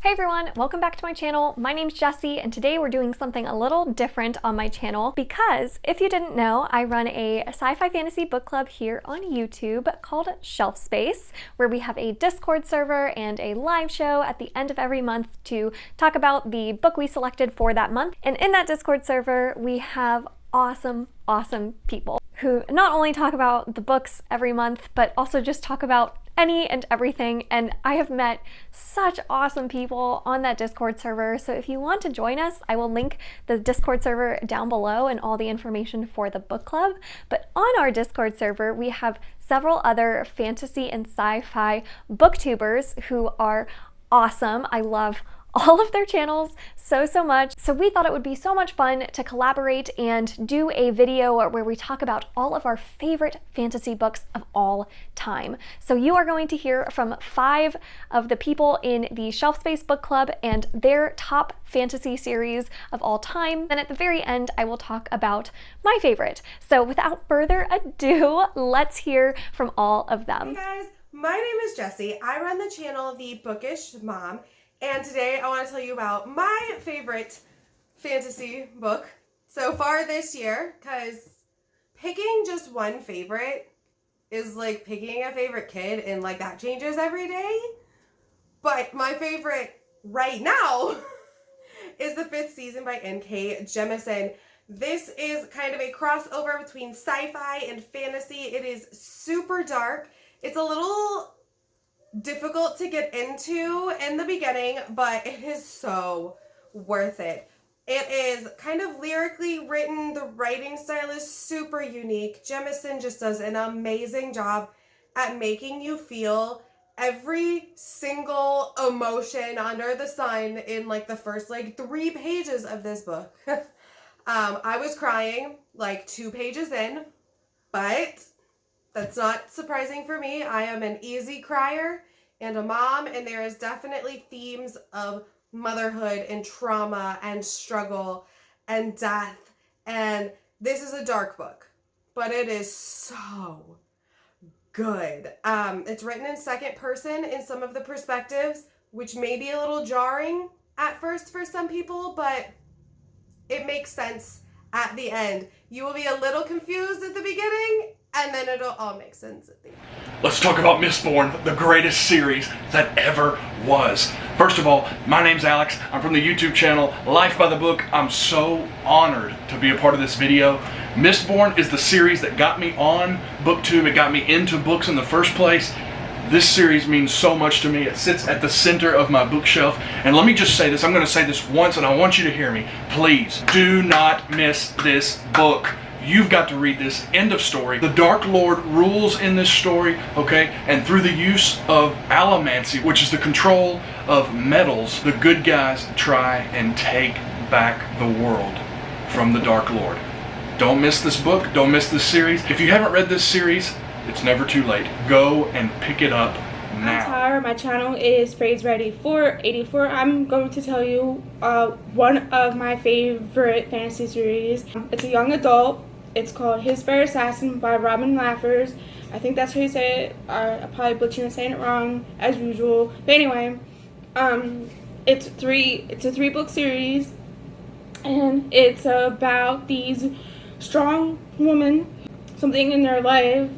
Hey everyone, welcome back to my channel. My name's Jessie, and today we're doing something a little different on my channel because if you didn't know, I run a sci-fi fantasy book club here on YouTube called Shelf Space, where we have a Discord server and a live show at the end of every month to talk about the book we selected for that month. And in that Discord server, we have awesome people who not only talk about the books every month, but also just talk about any and everything. And I have met such awesome people on that Discord server. So if you want to join us, I will link the Discord server down below and all the information for the book club. But on our Discord server, we have several other fantasy and sci-fi booktubers who are awesome. I love all of their channels so much. So we thought it would be so much fun to collaborate and do a video where we talk about all of our favorite fantasy books of all time. So you are going to hear from 5 of the people in the Shelf Space Book Club and their top fantasy series of all time. And at the very end, I will talk about my favorite. So without further ado, let's hear from all of them. Hey guys, my name is Jessie. I run the channel The Bookish Mom. And today I want to tell you about my favorite fantasy book so far this year, because picking just one favorite is like picking a favorite kid, and like that changes every day. But my favorite right now is the 5th season by N.K. Jemisin. This is kind of a crossover between sci-fi and fantasy. It is super dark. It's a little difficult to get into in the beginning, but it is so worth it. It is kind of lyrically written. The writing style is super unique. Jemisin just does an amazing job at making you feel every single emotion under the sun in like the first 3 pages of this book. I was crying like 2 pages in, but that's not surprising for me. I am an easy crier and a mom, and there is definitely themes of motherhood and trauma and struggle and death. And this is a dark book, but it is so good. It's written in second person in some of the perspectives, which may be a little jarring at first for some people, but it makes sense at the end. You will be a little confused at the beginning, and then it'll all make sense at the end. Let's talk about Mistborn, the greatest series that ever was. First of all, my name's Alex. I'm from the YouTube channel Life by the Book. I'm so honored to be a part of this video. Mistborn is the series that got me on BookTube. It got me into books in the first place. This series means so much to me. It sits at the center of my bookshelf. And let me just say this. I'm going to say this once, and I want you to hear me. Please do not miss this book. You've got to read this. End of story. The Dark Lord rules in this story, okay? And through the use of allomancy, which is the control of metals, the good guys try and take back the world from the Dark Lord. Don't miss this book. Don't miss this series. If you haven't read this series, it's never too late. Go and pick it up now. I'm Tara. My channel is Phrase Ready 484. I'm going to tell you one of my favorite fantasy series. It's a young adult. It's called His Fair Assassin by Robin Laffers. I think that's how you say it. I'm probably butchering saying it wrong as usual. But anyway, it's a 3-book series, and it's about these strong women. Something in their life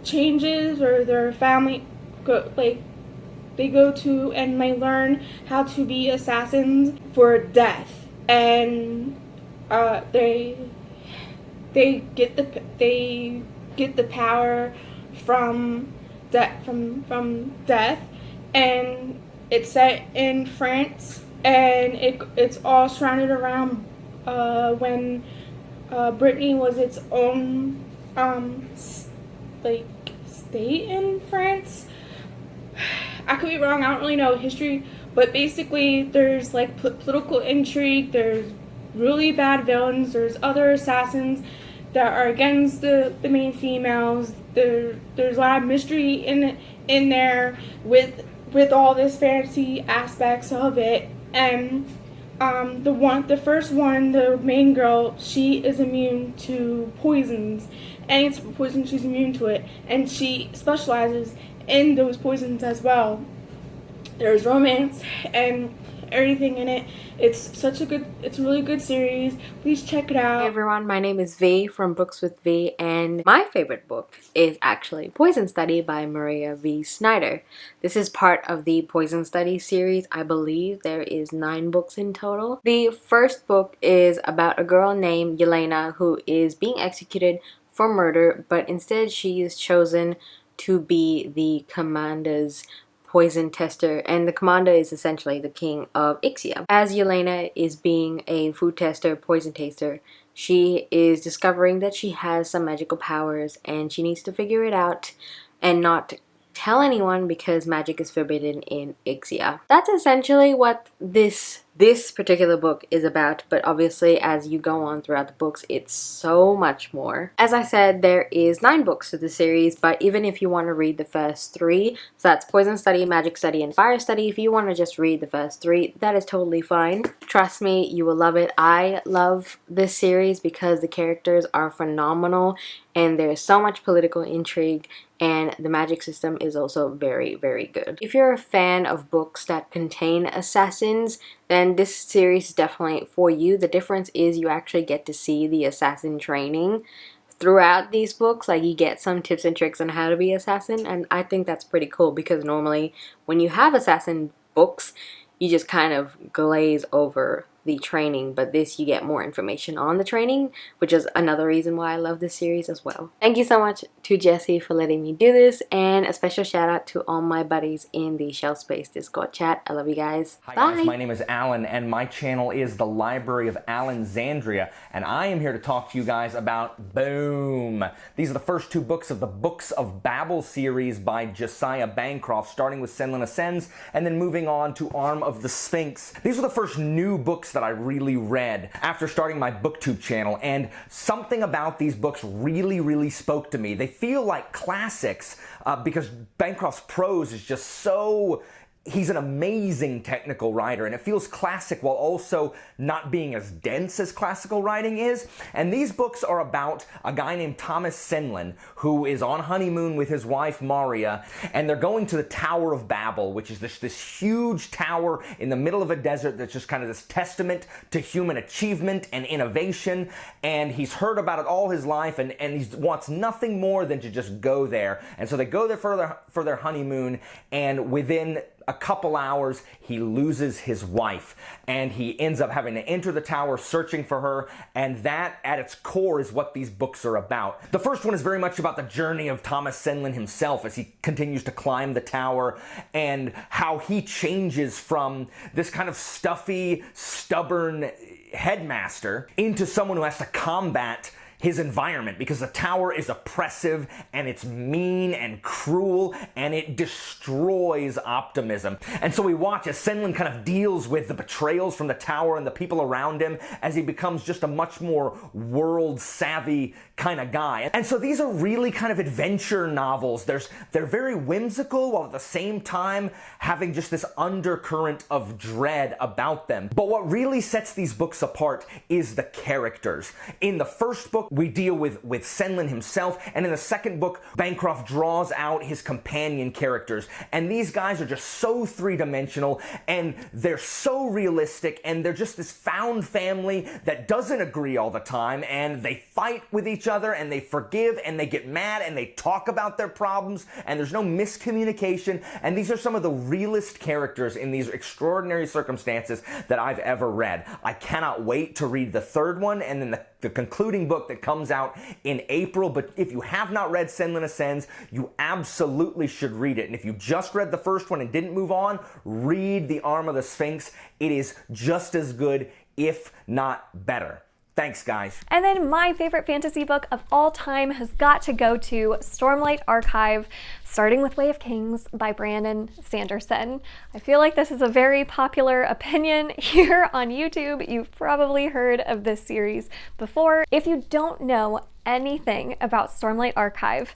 changes, or their family they go to and may learn how to be assassins for death, and they get the power from death, and it's set in France, and it's all surrounded around when Brittany was its own state in France. I could be wrong. I don't really know history, but basically there's political intrigue. There's really bad villains. There's other assassins that are against the main females. There's a lot of mystery in there with all this fantasy aspects of it. And the first one, the main girl, she is immune to poisons. Any type of poison, she's immune to it, and she specializes in those poisons as well. There's romance and everything in it. It's a really good series. Please check it out. Hey everyone, my name is V from Books with V, and my favorite book is actually Poison Study by Maria V. Snyder. This is part of the Poison Study series. I believe there is 9 books in total. The first book is about a girl named Yelena who is being executed for murder, but instead she is chosen to be the commander's poison tester, and the commander is essentially the king of Ixia. As Yelena is being a food tester, poison taster, she is discovering that she has some magical powers and she needs to figure it out and not tell anyone because magic is forbidden in Ixia. That's essentially what this particular book is about, but obviously as you go on throughout the books, it's so much more. As I said, there is 9 books to the series, but even if you want to read the first 3, so that's Poison Study, Magic Study, and Fire Study, if you want to just read the first 3, that is totally fine. Trust me, you will love it. I love this series because the characters are phenomenal and there's so much political intrigue, and the magic system is also very, very good. If you're a fan of books that contain assassins, then this series is definitely for you. The difference is you actually get to see the assassin training throughout these books. Like, you get some tips and tricks on how to be assassin, and I think that's pretty cool because normally when you have assassin books, you just kind of glaze over the training, but this you get more information on the training, which is another reason why I love this series as well. Thank you so much to Jessie for letting me do this, and a special shout out to all my buddies in the Shelf Space Discord chat. I love you guys. Hi Bye. guys, my name is Alan and my channel is the Library of Allenxandria, and I am here to talk to you guys about Boom. These are the first 2 books of the Books of Babel series by Josiah Bancroft, starting with Senlin Ascends and then moving on to Arm of the Sphinx. These are the first new books that I really read after starting my Booktube channel, and something about these books really spoke to me. They feel like classics because Bancroft's prose is just so... He's an amazing technical writer, and it feels classic while also not being as dense as classical writing is. And these books are about a guy named Thomas Senlin who is on honeymoon with his wife Maria, and they're going to the Tower of Babel, which is this huge tower in the middle of a desert that's just kind of this testament to human achievement and innovation. And he's heard about it all his life, and he wants nothing more than to just go there. And so they go there for their honeymoon, and within a couple hours, he loses his wife, and he ends up having to enter the tower searching for her, and that, at its core, is what these books are about. The first one is very much about the journey of Thomas Senlin himself as he continues to climb the tower, and how he changes from this kind of stuffy, stubborn headmaster into someone who has to combat his environment, because the tower is oppressive and it's mean and cruel and it destroys optimism. And so we watch as Senlin kind of deals with the betrayals from the tower and the people around him as he becomes just a much more world-savvy kind of guy. And so these are really kind of adventure novels. They're very whimsical while at the same time having just this undercurrent of dread about them. But what really sets these books apart is the characters. In the first book, we deal with Senlin himself, and in the second book, Bancroft draws out his companion characters. And these guys are just so three-dimensional, and they're so realistic, and they're just this found family that doesn't agree all the time, and they fight with each other, and they forgive, and they get mad, and they talk about their problems, and there's no miscommunication, and these are some of the realest characters in these extraordinary circumstances that I've ever read. I cannot wait to read the third one, and then the concluding book that comes out in April. But if you have not read Senlin Ascends, you absolutely should read it. And if you just read the first one and didn't move on, read The Arm of the Sphinx. It is just as good, if not better. Thanks, guys. And then my favorite fantasy book of all time has got to go to Stormlight Archive, starting with Way of Kings by Brandon Sanderson. I feel like this is a very popular opinion here on YouTube. You've probably heard of this series before. If you don't know anything about Stormlight Archive,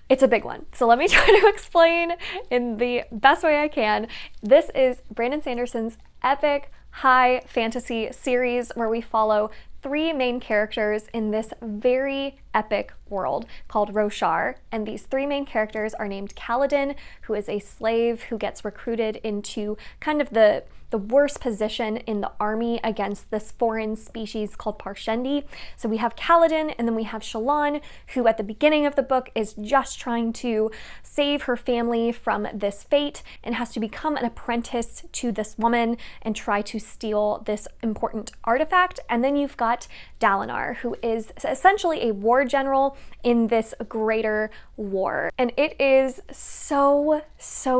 It's a big one. So let me try to explain in the best way I can. This is Brandon Sanderson's epic high fantasy series where we follow 3 main characters in this very epic world called Roshar. And these 3 main characters are named Kaladin, who is a slave who gets recruited into kind of the worst position in the army against this foreign species called Parshendi. So we have Kaladin, and then we have Shallan, who at the beginning of the book is just trying to save her family from this fate and has to become an apprentice to this woman and try to steal this important artifact. And then you've got Dalinar, who is essentially a war general in this greater war. And it is so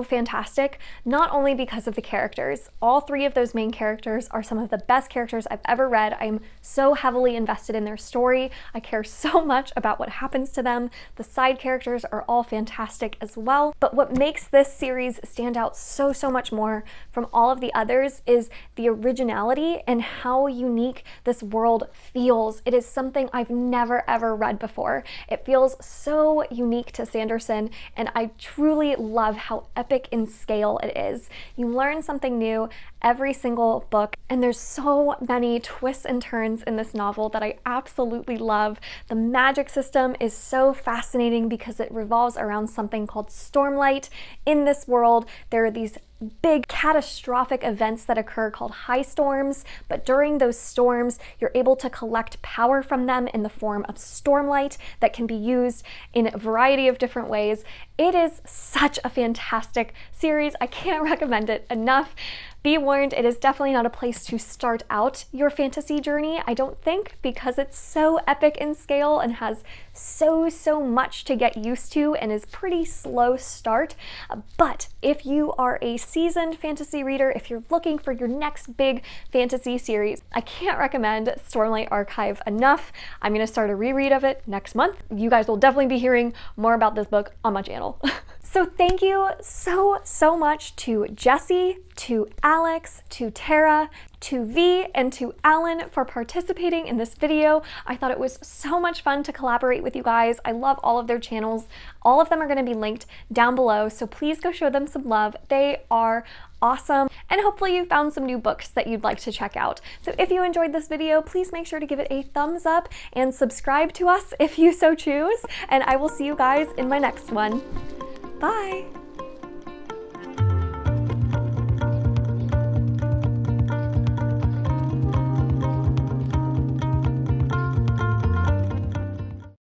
fantastic, not only because of the characters. All 3 of those main characters are some of the best characters I've ever read. I am so heavily invested in their story. I care so much about what happens to them. The side characters are all fantastic as well. But what makes this series stand out so much more from all of the others is the originality and how unique this world feels. It is something I've never ever read before. It feels so unique to Sanderson, and I truly love how epic in scale it is. You learn something new every single book, and there's so many twists and turns in this novel that I absolutely love. The magic system is so fascinating because it revolves around something called stormlight. In this world, there are these big catastrophic events that occur called high storms, but during those storms you're able to collect power from them in the form of stormlight that can be used in a variety of different ways. It is such a fantastic series. I can't recommend it enough. Be warned, it is definitely not a place to start out your fantasy journey, I don't think, because it's so epic in scale and has so much to get used to and is pretty slow start. But if you are a seasoned fantasy reader, if you're looking for your next big fantasy series, I can't recommend Stormlight Archive enough. I'm going to start a reread of it next month. You guys will definitely be hearing more about this book on my channel. So thank you so much to Jessie, to Alex, to Tara, to V, and to Alan for participating in this video. I thought it was so much fun to collaborate with you guys. I love all of their channels. All of them are going to be linked down below, so please go show them some love. They are awesome, and hopefully you found some new books that you'd like to check out. So if you enjoyed this video, please make sure to give it a thumbs up and subscribe to us if you so choose, and I will see you guys in my next one. Bye!